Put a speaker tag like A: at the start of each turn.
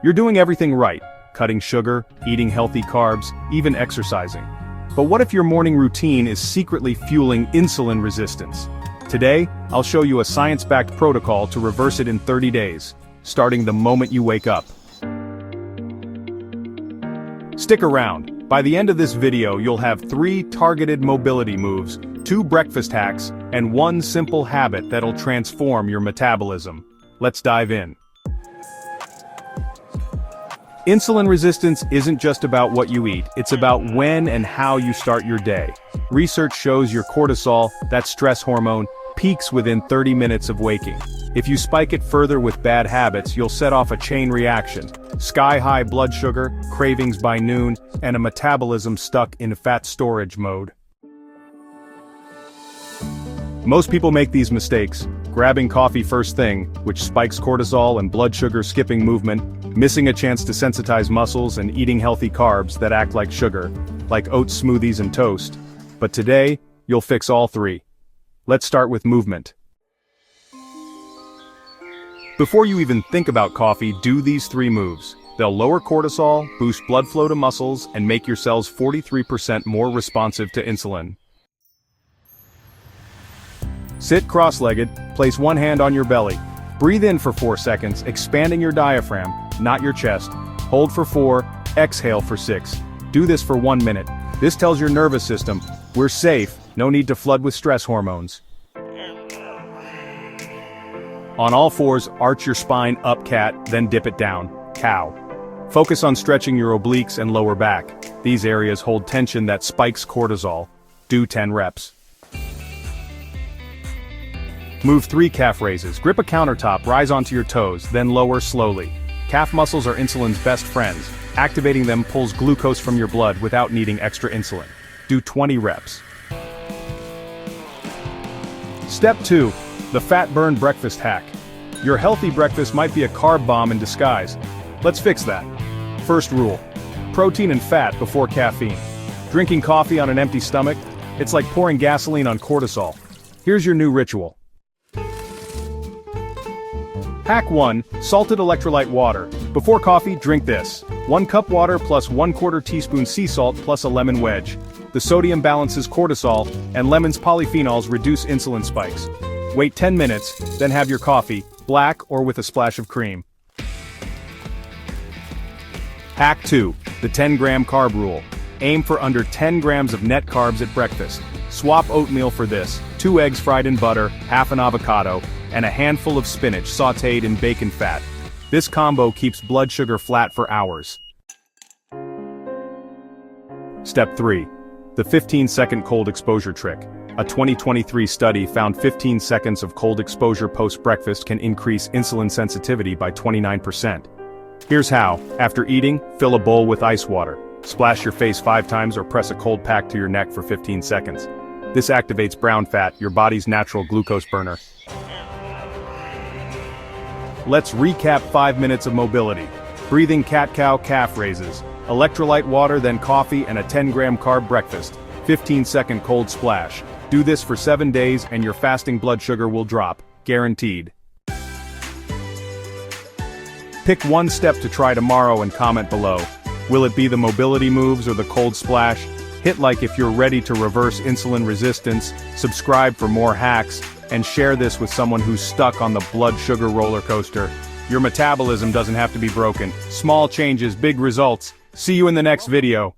A: You're doing everything right, cutting sugar, eating healthy carbs, even exercising. But what if your morning routine is secretly fueling insulin resistance? Today, I'll show you a science-backed protocol to reverse it in 30 days, starting the moment you wake up. Stick around. By the end of this video, you'll have 3 targeted mobility moves, 2 breakfast hacks, and 1 simple habit that'll transform your metabolism. Let's dive in. Insulin resistance isn't just about what you eat, it's about when and how you start your day. Research shows your cortisol, that stress hormone, peaks within 30 minutes of waking. If you spike it further with bad habits, you'll set off a chain reaction. Sky-high blood sugar, cravings by noon, and a metabolism stuck in fat storage mode. Most people make these mistakes: grabbing coffee first thing, which spikes cortisol and blood sugar, skipping movement, missing a chance to sensitize muscles, and eating healthy carbs that act like sugar, like oats, smoothies, and toast. But today, you'll fix all 3. Let's start with movement. Before you even think about coffee, do these 3 moves. They'll lower cortisol, boost blood flow to muscles, and make your cells 43% more responsive to insulin. Sit cross-legged, place one hand on your belly. Breathe in for 4 seconds, expanding your diaphragm, not your chest. Hold for 4, exhale for 6. Do this for 1 minute. This tells your nervous system, we're safe, no need to flood with stress hormones. On all 4s, arch your spine up, cat, then dip it down, cow. Focus on stretching your obliques and lower back. These areas hold tension that spikes cortisol. Do 10 reps. Move 3 calf raises. Grip a countertop, rise onto your toes, then lower slowly. Calf muscles are insulin's best friends. Activating them pulls glucose from your blood without needing extra insulin. Do 20 reps. Step 2. The fat burn breakfast hack. Your healthy breakfast might be a carb bomb in disguise. Let's fix that. First rule: protein and fat before caffeine. Drinking coffee on an empty stomach? It's like pouring gasoline on cortisol. Here's your new ritual. Hack 1. Salted electrolyte water. Before coffee, drink this. 1 cup water plus 1/4 teaspoon sea salt plus a lemon wedge. The sodium balances cortisol, and lemon's polyphenols reduce insulin spikes. Wait 10 minutes, then have your coffee, black or with a splash of cream. Hack 2. The 10-gram carb rule. Aim for under 10 grams of net carbs at breakfast. Swap oatmeal for this: 2 eggs fried in butter, half an avocado, and a handful of spinach sautéed in bacon fat. This combo keeps blood sugar flat for hours. Step 3. The 15-second cold exposure trick. A 2023 study found 15 seconds of cold exposure post-breakfast can increase insulin sensitivity by 29%. Here's how. After eating, fill a bowl with ice water. Splash your face 5 times or press a cold pack to your neck for 15 seconds. This activates brown fat, your body's natural glucose burner. Let's recap 5 minutes of mobility. Breathing cat-cow calf raises. Electrolyte water, then coffee and a 10-gram carb breakfast. 15-second cold splash. Do this for 7 days and your fasting blood sugar will drop. Guaranteed. Pick 1 step to try tomorrow and comment below. Will it be the mobility moves or the cold splash? Hit like if you're ready to reverse insulin resistance, subscribe for more hacks, and share this with someone who's stuck on the blood sugar roller coaster. Your metabolism doesn't have to be broken. Small changes, big results. See you in the next video.